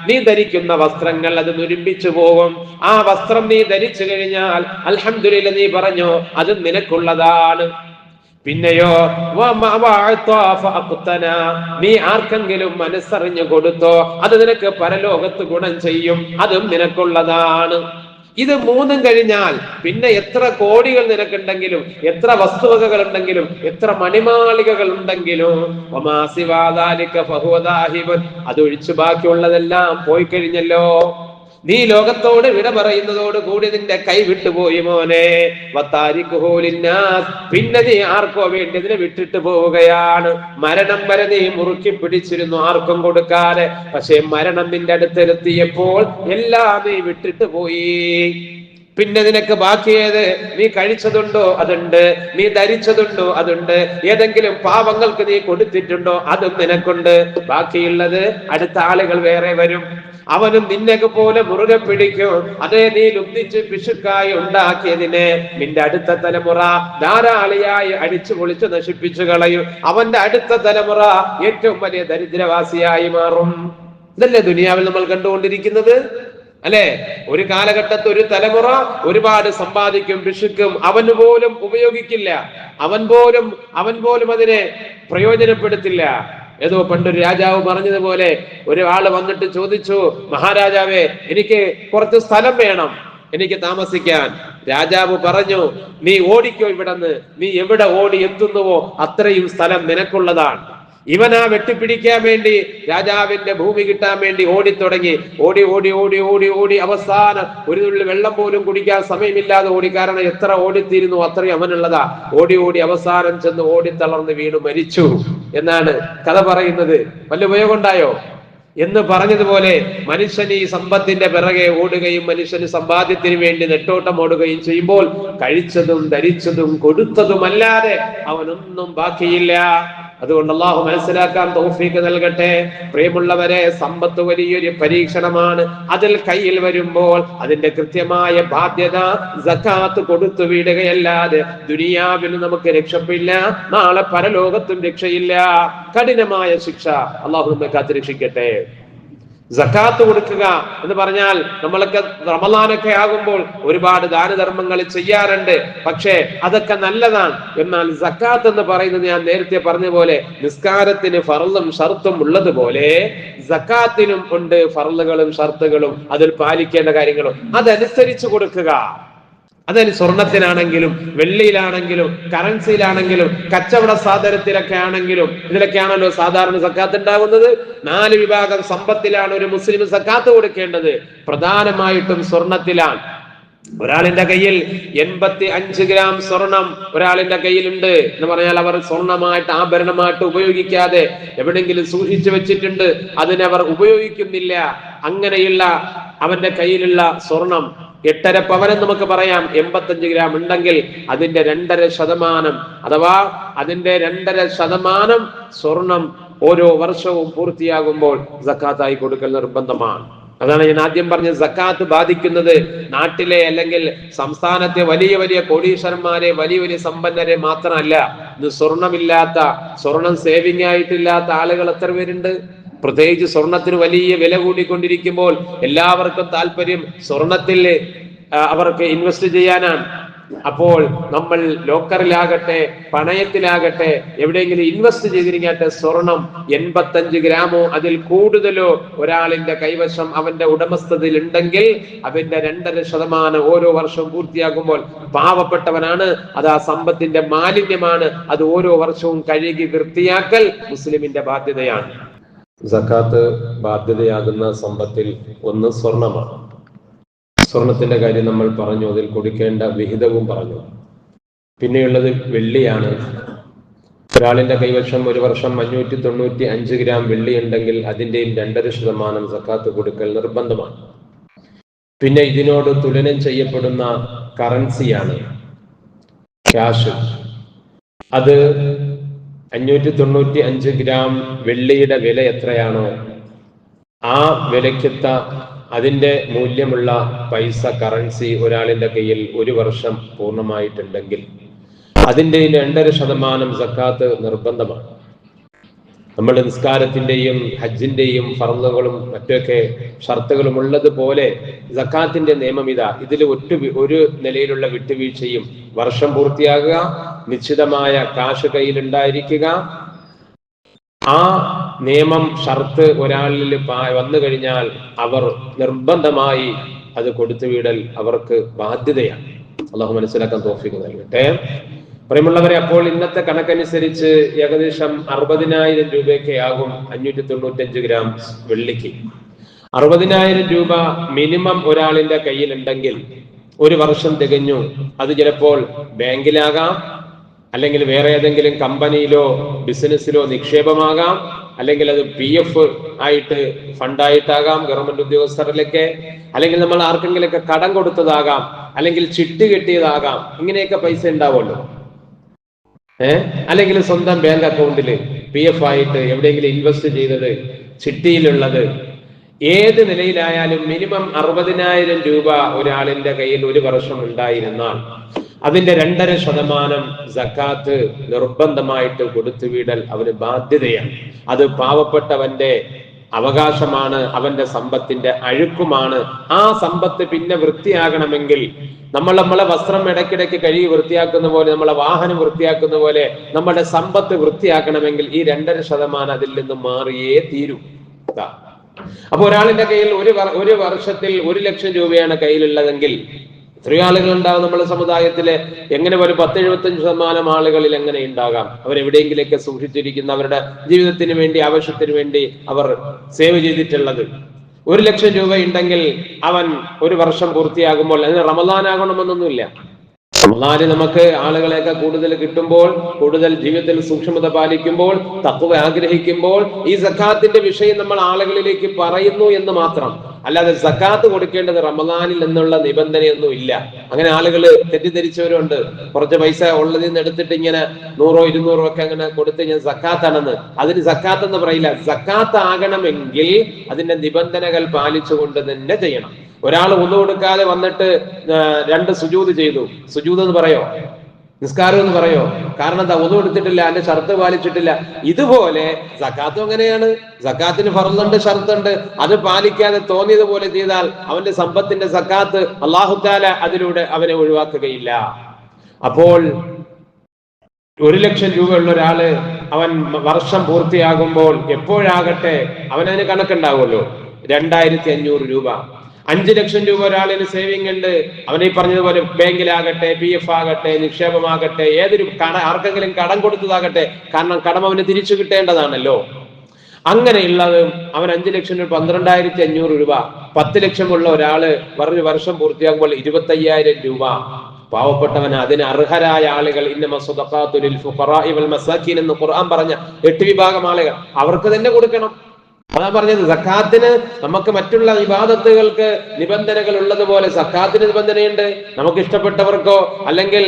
നീ ധരിക്കുന്ന വസ്ത്രങ്ങൾ അത് നുരുമ്പിച്ചു പോകും. ആ വസ്ത്രം നീ ധരിച്ചു കഴിഞ്ഞാൽ അൽഹംദുലില്ലാ, നീ പറഞ്ഞോ അത് നിനക്കുള്ളതാണ്. പിന്നെയോ നീ ആർക്കെങ്കിലും മനസ്സറിഞ്ഞു കൊടുത്തോ അത് നിനക്ക് പരലോകത്ത് ഗുണം ചെയ്യും, അതും നിനക്കുള്ളതാണ്. ഇത് 3 കഴിഞ്ഞാൽ പിന്നെ എത്ര കോടികൾ നിനക്കുണ്ടെങ്കിലും, എത്ര വസ്തുവകകൾ ഉണ്ടെങ്കിലും, എത്ര മണിമാളികകൾ ഉണ്ടെങ്കിലും അതൊഴിച്ചു ബാക്കിയുള്ളതെല്ലാം പോയി കഴിഞ്ഞല്ലോ. നീ ലോകത്തോട് വിട പറയുന്നതോട് കൂടി നിന്റെ കൈ വിട്ടുപോയി മോനെ. പിന്നെ നീ ആർക്കോ വേണ്ടി ഇതിനെ വിട്ടിട്ട് പോവുകയാണ്. മരണം വരെ നീ മുറുക്കി പിടിച്ചിരുന്നു, ആർക്കും കൊടുക്കാതെ. പക്ഷെ മരണം നിന്റെ അടുത്തെത്തിയപ്പോൾ എല്ലാം നീ വിട്ടിട്ട് പോയി. പിന്നെ നിനക്ക് ബാക്കിയത്, നീ കഴിച്ചതുണ്ടോ അതുണ്ട്, നീ ധരിച്ചതുണ്ടോ അതുണ്ട്, ഏതെങ്കിലും പാവങ്ങൾക്ക് നീ കൊടുത്തിട്ടുണ്ടോ അതും നിനക്കുണ്ട്. ബാക്കിയുള്ളത് അടുത്ത ആളുകൾ വേറെ വരും, അവനും നിന്നെയൊക്കെ പോലെ മുറുകെ പിടിക്കും. അതേ നീ ലുബ്ധിച്ച് പിശുക്കായി ഉണ്ടാക്കിയതിനെ നിന്റെ അടുത്ത തലമുറ ധാരാളിയായി അടിച്ചു പൊളിച്ച് നശിപ്പിച്ചു കളയും. അവന്റെ അടുത്ത തലമുറ ഏറ്റവും വലിയ ദരിദ്രവാസിയായി മാറും. ഇതല്ലേ ദുനിയാവിൽ നമ്മൾ കണ്ടുകൊണ്ടിരിക്കുന്നത്, അല്ലെ? ഒരു കാലഘട്ടത്തിൽ ഒരു തലമുറ ഒരുപാട് സമ്പാദിക്കും, പിശുക്കും, അവന് പോലും ഉപയോഗിക്കില്ല, അവൻ പോലും അതിനെ പ്രയോജനപ്പെടുത്തില്ല. ഏതോ പണ്ടൊരു രാജാവ് പറഞ്ഞതുപോലെ ഒരാള് വന്നിട്ട് ചോദിച്ചു, മഹാരാജാവേ, എനിക്ക് കുറച്ച് സ്ഥലം വേണം, എനിക്ക് താമസിക്കാൻ. രാജാവ് പറഞ്ഞു, നീ ഓടിക്കോ ഇവിടെന്ന്, നീ എവിടെ ഓടി എത്തുന്നുവോ അത്രയും സ്ഥലം നിനക്കുള്ളതാണ്. ഇവനാ വെട്ടിപ്പിടിക്കാൻ വേണ്ടി, രാജാവിന്റെ ഭൂമി കിട്ടാൻ വേണ്ടി ഓടിത്തുടങ്ങി. ഓടി അവസാനം ഒരു തുള്ളി വെള്ളം പോലും കുടിക്കാൻ സമയമില്ലാതെ ഓടി. കാരണം എത്ര ഓടിത്തീരുന്നു അത്രയും അവനുള്ളതാ. ഓടി അവസാനം ചെന്ന് ഓടിത്തളർന്ന് വീണു മരിച്ചു എന്നാണ് കഥ പറയുന്നത്. വല്ല ഉപയോഗം ഉണ്ടായോ എന്ന് പറഞ്ഞതുപോലെ മനുഷ്യൻ ഈ സമ്പത്തിന്റെ പിറകെ ഓടുകയും മനുഷ്യന് സമ്പാദ്യത്തിന് വേണ്ടി നെട്ടോട്ടം ഓടുകയും ചെയ്യുമ്പോൾ കഴിച്ചതും ധരിച്ചതും കൊടുത്തതുമല്ലാതെ അവനൊന്നും ബാക്കിയില്ല. അതുകൊണ്ട് അള്ളാഹു മനസ്സിലാക്കാൻ തൗഫീഖ് നൽകട്ടെ. പ്രിയമുള്ളവരെ, സമ്പത്ത് വലിയൊരു പരീക്ഷണമാണ്. അതിൽ കയ്യിൽ വരുമ്പോൾ അതിന്റെ കൃത്യമായ ബാധ്യത സകാത്ത് കൊടുത്തു വിടുകയല്ലാതെ ദുനിയാവിൽ നമുക്ക് രക്ഷയില്ല, നാളെ പരലോകത്തും രക്ഷയില്ല. കഠിനമായ ശിക്ഷ അള്ളാഹു നമ്മെ കാത്തുരക്ഷിക്കട്ടെ. സകാത്ത് കൊടുക്കുക എന്ന് പറഞ്ഞാൽ നമ്മളൊക്കെ റമളാനൊക്കെ ആകുമ്പോൾ ഒരുപാട് ദാനധർമ്മങ്ങൾ ചെയ്യാറുണ്ട്, പക്ഷേ അതൊക്കെ നല്ലതാണ്. എന്നാൽ സകാത്ത് എന്ന് പറയുന്നത് ഞാൻ നേരത്തെ പറഞ്ഞ പോലെ നിസ്കാരത്തിന് ഫർളും ഷർത്തും ഉള്ളതുപോലെ സകാത്തിനും ഉണ്ട് ഫർളുകളും ഷർത്തുകളും, അതിൽ പാലിക്കേണ്ട കാര്യങ്ങളും. അതനുസരിച്ച് കൊടുക്കുക. അതിന് സ്വർണത്തിനാണെങ്കിലും വെള്ളിയിലാണെങ്കിലും കറൻസിയിലാണെങ്കിലും കച്ചവട സാധനത്തിലൊക്കെ ആണെങ്കിലും ഇതിലൊക്കെയാണല്ലോ സാധാരണ സക്കാത്ത് ഉണ്ടാകുന്നത്. 4 വിഭാഗം സമ്പത്തിലാണ് ഒരു മുസ്ലിം സക്കാത്ത് കൊടുക്കേണ്ടത്. പ്രധാനമായിട്ടും സ്വർണത്തിലാണ്. ഒരാളിന്റെ കയ്യിൽ 85 ഗ്രാം സ്വർണം ഒരാളിന്റെ കയ്യിലുണ്ട് എന്ന് പറഞ്ഞാൽ അവർ സ്വർണമായിട്ട് ആഭരണമായിട്ട് ഉപയോഗിക്കാതെ എവിടെയെങ്കിലും സൂക്ഷിച്ചു വെച്ചിട്ടുണ്ട്, അതിനവർ ഉപയോഗിക്കുന്നില്ല. അങ്ങനെയുള്ള അവന്റെ കയ്യിലുള്ള സ്വർണം 8.5 പവൻ നമുക്ക് പറയാം. 85 ഗ്രാം ഉണ്ടെങ്കിൽ അതിന്റെ 2.5% അഥവാ അതിന്റെ 2.5% സ്വർണം ഓരോ വർഷവും പൂർത്തിയാകുമ്പോൾ സക്കാത്തായി കൊടുക്കൽ നിർബന്ധമാണ്. അതാണ് ഞാൻ ആദ്യം പറഞ്ഞ സക്കാത്ത് ബാധിക്കുന്നത് നാട്ടിലെ അല്ലെങ്കിൽ സംസ്ഥാനത്തെ വലിയ വലിയ കോടീശ്വരന്മാരെ, വലിയ സമ്പന്നരെ മാത്രമല്ല. ഇത് സ്വർണമില്ലാത്ത, സ്വർണം സേവിങ് ആയിട്ടില്ലാത്ത ആളുകൾ എത്ര പേരുണ്ട്? പ്രത്യേകിച്ച് സ്വർണത്തിന് വലിയ വില കൂടിക്കൊണ്ടിരിക്കുമ്പോൾ എല്ലാവർക്കും താല്പര്യം സ്വർണത്തിൽ അവർക്ക് ഇൻവെസ്റ്റ് ചെയ്യാനാണ്. അപ്പോൾ നമ്മൾ ലോക്കറിലാകട്ടെ പണയത്തിലാകട്ടെ എവിടെയെങ്കിലും ഇൻവെസ്റ്റ് ചെയ്തിരിക്കട്ടെ, സ്വർണം 85 ഗ്രാമോ അതിൽ കൂടുതലോ ഒരാളിന്റെ കൈവശം അവന്റെ ഉടമസ്ഥതയിൽ ഉണ്ടെങ്കിൽ അതിന്റെ 2.5% ഓരോ വർഷവും പൂർത്തിയാകുമ്പോൾ പാവപ്പെട്ടവനാണ്. അത് ആ സമ്പത്തിന്റെ മാലിന്യമാണ്. അത് ഓരോ വർഷവും കഴുകി വൃത്തിയാക്കൽ മുസ്ലിമിന്റെ ബാധ്യതയാണ്. സക്കാത്ത് ബാധ്യതയാകുന്ന സമ്പത്തിൽ ഒന്ന് സ്വർണമാണ്. സ്വർണത്തിന്റെ കാര്യം നമ്മൾ പറഞ്ഞു, അതിൽ കൊടുക്കേണ്ട വിഹിതവും പറഞ്ഞു. പിന്നെയുള്ളത് വെള്ളിയാണ്. ഒരാളിന്റെ കൈവശം ഒരു വർഷം 595 ഗ്രാം വെള്ളി ഉണ്ടെങ്കിൽ അതിന്റെയും 2.5% സക്കാത്ത് കൊടുക്കൽ നിർബന്ധമാണ്. പിന്നെ ഇതിനോട് തുലനം ചെയ്യപ്പെടുന്ന കറൻസിയാണ് ക്യാഷ്. അത് 595 ഗ്രാം വെള്ളിയുടെ വില എത്രയാണോ ആ വിലയ്ക്കെത്ത അതിന്റെ മൂല്യമുള്ള പൈസ കറൻസി ഒരാളിന്റെ കയ്യിൽ ഒരു വർഷം പൂർണ്ണമായിട്ടുണ്ടെങ്കിൽ അതിന്റെ 2.5% സക്കാത്ത് നിർബന്ധമാണ്. നമ്മുടെ നിസ്കാരത്തിന്റെയും ഹജ്ജിന്റെയും ഫർളുകളും മറ്റൊക്കെ ഷർത്തുകളും ഉള്ളതുപോലെ സക്കാത്തിന്റെ നിയമം ഇതാ. ഇതിൽ ഒരു നിലയിലുള്ള വിട്ടുവീഴ്ചയും, വർഷം പൂർത്തിയാകുക, നിശ്ചിതമായ കാശ് കയ്യിലുണ്ടായിരിക്കുക, ആ നിയമം ഷർത്ത് ഒരാളിൽ വന്നു കഴിഞ്ഞാൽ അവർ നിർബന്ധമായി അത് കൊടുത്തുവിടൽ അവർക്ക് ബാധ്യതയാണ്. അള്ളാഹു മനസ്സിലാക്കാൻ തൗഫീഖ് നൽകട്ടെ. പ്രിയമുള്ളവരെ, അപ്പോൾ ഇന്നത്തെ കണക്കനുസരിച്ച് ഏകദേശം 60,000 രൂപയൊക്കെ ആകും 595 ഗ്രാം വെള്ളിക്ക്. 60,000 രൂപ മിനിമം ഒരാളിന്റെ കയ്യിലുണ്ടെങ്കിൽ ഒരു വർഷം തികഞ്ഞു. അത് ചിലപ്പോൾ ബാങ്കിലാകാം, അല്ലെങ്കിൽ വേറെ ഏതെങ്കിലും കമ്പനിയിലോ ബിസിനസ്സിലോ നിക്ഷേപമാകാം, അല്ലെങ്കിൽ അത് PF ആയിട്ട് ഫണ്ടായിട്ടാകാം ഗവൺമെന്റ് ഉദ്യോഗസ്ഥരിലൊക്കെ, അല്ലെങ്കിൽ നമ്മൾ ആർക്കെങ്കിലൊക്കെ കടം കൊടുത്തതാകാം, അല്ലെങ്കിൽ ചിട്ടി കെട്ടിയതാകാം. ഇങ്ങനെയൊക്കെ പൈസ ഉണ്ടാവുമല്ലോ. അല്ലെങ്കിൽ സ്വന്തം ബാങ്ക് അക്കൗണ്ടിൽ PF ആയിട്ട് എവിടെയെങ്കിലും ഇൻവെസ്റ്റ് ചെയ്തത്, ചിട്ടിയിലുള്ളത്, ഏത് നിലയിലായാലും മിനിമം 60,000 രൂപ ഒരാളിന്റെ കയ്യിൽ ഒരു വർഷം ഉണ്ടായിരുന്നാൽ അതിന്റെ 2.5% സക്കാത്ത് നിർബന്ധമായിട്ട് കൊടുത്തുവിടൽ അവന് ബാധ്യതയാണ്. അത് പാവപ്പെട്ടവന്റെ അവകാശമാണ്, അവന്റെ സമ്പത്തിന്റെ അഴുക്കുമാണ്. ആ സമ്പത്ത് പിന്നെ വൃത്തിയാകണമെങ്കിൽ നമ്മളെ വസ്ത്രം ഇടയ്ക്കിടയ്ക്ക് കഴുകി വൃത്തിയാക്കുന്ന പോലെ, നമ്മളെ വാഹനം വൃത്തിയാക്കുന്ന പോലെ നമ്മുടെ സമ്പത്ത് വൃത്തിയാക്കണമെങ്കിൽ ഈ 2.5% അതിൽ നിന്ന് മാറിയേ തീരൂ. അപ്പൊ ഒരാളിന്റെ കയ്യിൽ ഒരു വർഷത്തിൽ 1 ലക്ഷം രൂപയാണ് കയ്യിലുള്ളതെങ്കിൽ എത്രയോ ആളുകൾ ഉണ്ടാകും നമ്മുടെ സമുദായത്തിലെ. എങ്ങനെ ഒരു 10-75% ആളുകളിൽ എങ്ങനെ ഉണ്ടാകാം? അവരെവിടെയെങ്കിലൊക്കെ സൂക്ഷിച്ചിരിക്കുന്ന അവരുടെ ജീവിതത്തിന് വേണ്ടി, ആവശ്യത്തിന് വേണ്ടി അവർ സേവ് ചെയ്തിട്ടുള്ളത്. 1 ലക്ഷം രൂപ ഉണ്ടെങ്കിൽ അവൻ ഒരു വർഷം പൂർത്തിയാകുമ്പോൾ, അതിന് റമദാൻ ആകണമെന്നൊന്നുമില്ല. റമദാന് നമുക്ക് ആളുകളെയൊക്കെ കൂടുതൽ കിട്ടുമ്പോൾ, കൂടുതൽ ജീവിതത്തിൽ സൂക്ഷ്മത പാലിക്കുമ്പോൾ, തഖ്വ ആഗ്രഹിക്കുമ്പോൾ ഈ സക്കാത്തിന്റെ വിഷയം നമ്മൾ ആളുകളിലേക്ക് പറയുന്നു എന്ന് മാത്രം. അല്ലാതെ സക്കാത്ത് കൊടുക്കേണ്ടത് റമദാനിൽ എന്നുള്ള നിബന്ധനയൊന്നും ഇല്ല. അങ്ങനെ ആളുകൾ തെറ്റിദ്ധരിച്ചവരുണ്ട്. കുറച്ച് പൈസ ഉള്ളതിൽ നിന്ന് എടുത്തിട്ട് ഇങ്ങനെ 100 200 ഒക്കെ അങ്ങനെ കൊടുത്ത് ഞാൻ സക്കാത്താണെന്ന്. അതിന് സക്കാത്ത് എന്ന് പറയില്ല. സക്കാത്ത് ആകണമെങ്കിൽ അതിന്റെ നിബന്ധനകൾ പാലിച്ചുകൊണ്ട് തന്നെ ചെയ്യണം. ഒരാൾ ഒന്നു കൊടുക്കാതെ വന്നിട്ട് 2 സുജൂദ് ചെയ്തു, സുജൂദ് എന്ന് പറയോ? നിസ്കാരം എന്ന് പറയോ? കാരണം എന്താ? ഒന്നും എടുത്തിട്ടില്ല, അതിന്റെ ഷർത്ത് പാലിച്ചിട്ടില്ല. ഇതുപോലെ സക്കാത്തും അങ്ങനെയാണ്. സക്കാത്തിന് ഫർളുണ്ട്, ഷർത്തുണ്ട്. അത് പാലിക്കാതെ തോന്നിയതുപോലെ ചെയ്താൽ അവന്റെ സമ്പത്തിന്റെ സക്കാത്ത് അല്ലാഹു തആല അതിലൂടെ അവനെ ഒഴിവാക്കുകയില്ല. അപ്പോൾ 1 ലക്ഷം രൂപ ഉള്ള ഒരാള് അവൻ വർഷം പൂർത്തിയാകുമ്പോൾ എപ്പോഴാകട്ടെ അവനതിന് കണക്കുണ്ടാവുമല്ലോ. 2500 രൂപ. 5 ലക്ഷം രൂപ ഒരാളിന് സേവിംഗ് ഉണ്ട്. അവനെ പറഞ്ഞതുപോലെ ബാങ്കിലാകട്ടെ, PF ആകട്ടെ, നിക്ഷേപമാകട്ടെ, ഏതൊരു ആർക്കെങ്കിലും കടം കൊടുത്തതാകട്ടെ, കാരണം കടം അവന് തിരിച്ചു കിട്ടേണ്ടതാണല്ലോ. അങ്ങനെയുള്ളത് അവൻ 5 ലക്ഷം രൂപ, 12,500 രൂപ. 10 ലക്ഷമുള്ള ഒരാള് ഒരു വർഷം പൂർത്തിയാകുമ്പോൾ 25,000 രൂപ. പാവപ്പെട്ടവന്, അതിന് അർഹരായ ആളുകൾ, ഇന്നമ സ്വദഖാതു ലിൽ ഫുഖറാഇ വൽ മസാകിൻ എന്ന് ഖുർആൻ പറഞ്ഞ 8 വിഭാഗം ആളുകൾ അവർക്ക് തന്നെ കൊടുക്കണം. അതാ പറഞ്ഞത്. സക്കാത്തിന് നമുക്ക് മറ്റുള്ള ഇബാദത്തുകൾക്ക് നിബന്ധനകൾ ഉള്ളതുപോലെ സക്കാത്തിന് നിബന്ധനയുണ്ട്. നമുക്ക് ഇഷ്ടപ്പെട്ടവർക്കോ അല്ലെങ്കിൽ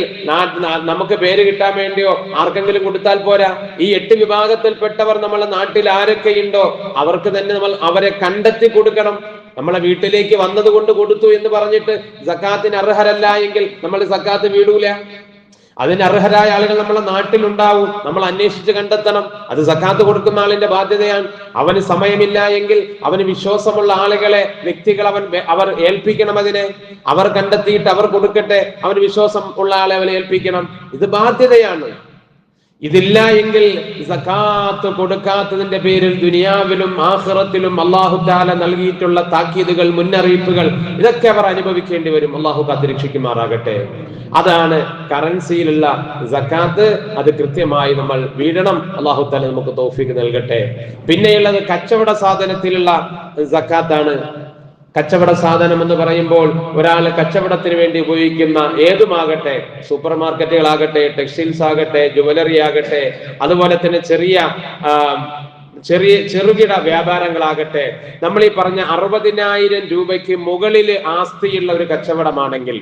നമുക്ക് പേര് കിട്ടാൻ വേണ്ടിയോ ആർക്കെങ്കിലും കൊടുത്താൽ പോരാ. ഈ 8 വിഭാഗത്തിൽപ്പെട്ടവർ നമ്മളെ നാട്ടിൽ ആരൊക്കെയുണ്ടോ അവർക്ക് തന്നെ നമ്മൾ അവരെ കണ്ടെത്തി കൊടുക്കണം. നമ്മളെ വീട്ടിലേക്ക് വന്നത് കൊണ്ട് കൊടുത്തു എന്ന് പറഞ്ഞിട്ട് സക്കാത്തിന് അർഹരല്ല എങ്കിൽ നമ്മൾ സക്കാത്ത് വീടൂല. അതിന് അർഹരായ ആളുകൾ നമ്മളെ നാട്ടിലുണ്ടാവും. നമ്മൾ അന്വേഷിച്ച് കണ്ടെത്തണം. അത് സക്കാത്ത് കൊടുക്കുന്ന ആളിന്റെ ബാധ്യതയാണ്. അവന് സമയമില്ല എങ്കിൽ അവന് വിശ്വാസമുള്ള ആളുകളെ, വ്യക്തികൾ അവർ ഏൽപ്പിക്കണം. അതിനെ അവർ കണ്ടെത്തിയിട്ട് അവർ കൊടുക്കട്ടെ. അവന് വിശ്വാസം ഉള്ള ആളെ അവരെ ഏൽപ്പിക്കണം. ഇത് ബാധ്യതയാണ്. ഇതില്ല എങ്കിൽ സക്കാത്ത് കൊടുക്കാത്തതിന്റെ പേരിൽ ദുനിയാവിലും ആഖിറത്തിലും അല്ലാഹു തആല നൽകിയിട്ടുള്ള താക്കീതുകൾ, മുന്നറിയിപ്പുകൾ, ഇതൊക്കെ അവർ അനുഭവിക്കേണ്ടി വരും. അല്ലാഹു കാത്തിരക്ഷിക്കുമാറാകട്ടെ. അതാണ് കറൻസിയിലുള്ള സക്കാത്ത്. അത് കൃത്യമായി നമ്മൾ വീഴണം. അല്ലാഹു തആല നമുക്ക് തൗഫീഖ് നൽകട്ടെ. പിന്നെയുള്ളത് കച്ചവട സാധനത്തിലുള്ള സക്കാത്താണ്. കച്ചവട സാധനം എന്ന് പറയുമ്പോൾ ഒരാൾ കച്ചവടത്തിന് വേണ്ടി ഉപയോഗിക്കുന്ന ഏതുമാകട്ടെ, സൂപ്പർ മാർക്കറ്റുകളാകട്ടെ, ടെക്സ്റ്റൈൽസ് ആകട്ടെ, ജുവലറി ആകട്ടെ, അതുപോലെ തന്നെ ചെറുകിട വ്യാപാരങ്ങളാകട്ടെ, നമ്മൾ ഈ പറഞ്ഞ 60,000 രൂപയ്ക്ക് മുകളിൽ ആസ്തിയുള്ള ഒരു കച്ചവടമാണെങ്കിൽ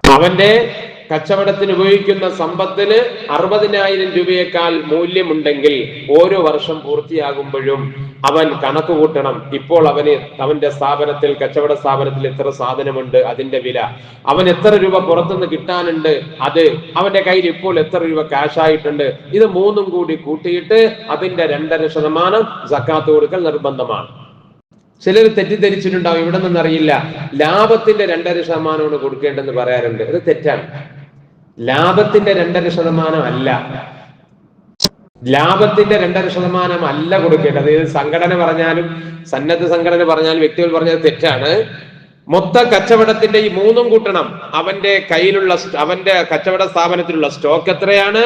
അവന്റെ കച്ചവടത്തിന് ഉപയോഗിക്കുന്ന സമ്പത്തിന് 60,000 രൂപയേക്കാൾ മൂല്യമുണ്ടെങ്കിൽ ഓരോ വർഷം പൂർത്തിയാകുമ്പോഴും അവൻ കണക്ക് കൂട്ടണം. ഇപ്പോൾ അവന്റെ സ്ഥാപനത്തിൽ, കച്ചവട സ്ഥാപനത്തിൽ എത്ര സാധനമുണ്ട്, അതിന്റെ വില, അവൻ എത്ര രൂപ പുറത്തുനിന്ന് കിട്ടാനുണ്ട്, അത് അവന്റെ കയ്യിൽ ഇപ്പോൾ എത്ര രൂപ ക്യാഷ് ആയിട്ടുണ്ട്. ഇത് മൂന്നും കൂടി കൂട്ടിയിട്ട് അതിന്റെ 2.5% സക്കാത്ത് കൊടുക്കൽ നിർബന്ധമാണ്. ചിലർ തെറ്റിദ്ധരിച്ചിട്ടുണ്ടാവും, ഇവിടെ നിന്നറിയില്ല, ലാഭത്തിന്റെ 2.5% കൊടുക്കേണ്ടെന്ന് പറയാറുണ്ട്. ഇത് തെറ്റാണ്. ലാഭത്തിന്റെ 2.5% അല്ല, ലാഭത്തിന്റെ 2.5% അല്ല കൊടുക്കേണ്ടത്. ഇത് സംഘടന പറഞ്ഞാലും, സന്നദ്ധ സംഘടന പറഞ്ഞാലും, വ്യക്തികൾ പറഞ്ഞാൽ തെറ്റാണ്. മൊത്ത കച്ചവടത്തിന്റെ ഈ മൂന്നും കൂട്ടണം. അവന്റെ കയ്യിലുള്ള, അവന്റെ കച്ചവട സ്ഥാപനത്തിലുള്ള സ്റ്റോക്ക് എത്രയാണ്,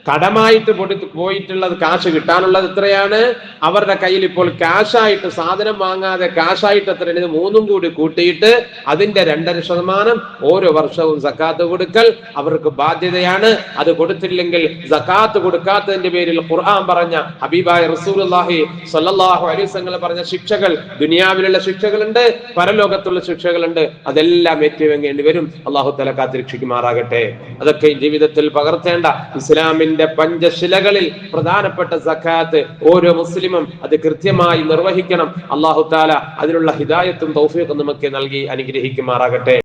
കടമായിട്ട് പോയിട്ടുള്ളത്, കാശ് കിട്ടാനുള്ളത് എത്രയാണ്, അവരുടെ കയ്യിൽ ഇപ്പോൾ ക്യാഷായിട്ട്, സാധനം വാങ്ങാതെ ക്യാഷായിട്ട് എത്രയാണ്, ഇത് മൂന്നും കൂടി കൂട്ടിയിട്ട് അതിന്റെ 2.5% ഓരോ വർഷവും സക്കാത്ത് കൊടുക്കൽ അവർക്ക് ബാധ്യതയാണ്. അത് കൊടുത്തില്ലെങ്കിൽ, സക്കാത്ത് കൊടുക്കാത്തതിന്റെ പേരിൽ ഖുർആൻ പറഞ്ഞ, ഹബീബായ റസൂലുള്ളാഹി സ്വല്ലല്ലാഹു അലൈഹി വസല്ലം പറഞ്ഞ ശിക്ഷകൾ, ദുനിയാവിലുള്ള ശിക്ഷകളുണ്ട്, പരലോകത്തുള്ള ശിക്ഷകളുണ്ട്. അതെല്ലാം ഏറ്റുവാങ്ങേണ്ടി വരും. അല്ലാഹു തആല കാത്തിരക്ഷിക്കുമാറാകട്ടെ. അതൊക്കെ ജീവിതത്തിൽ പകർത്തേണ്ട ഇസ്ലാമിന്റെ പഞ്ചശിലകളിൽ പ്രധാനപ്പെട്ട സക്കാത്ത് ഓരോ മുസ്ലിമും അത് കൃത്യമായി നിർവഹിക്കണം. അല്ലാഹു തആല അതിനുള്ള ഹിദായത്തും തൗഫീഖും നമുക്ക് നൽകി അനുഗ്രഹിക്കുമാറാകട്ടെ.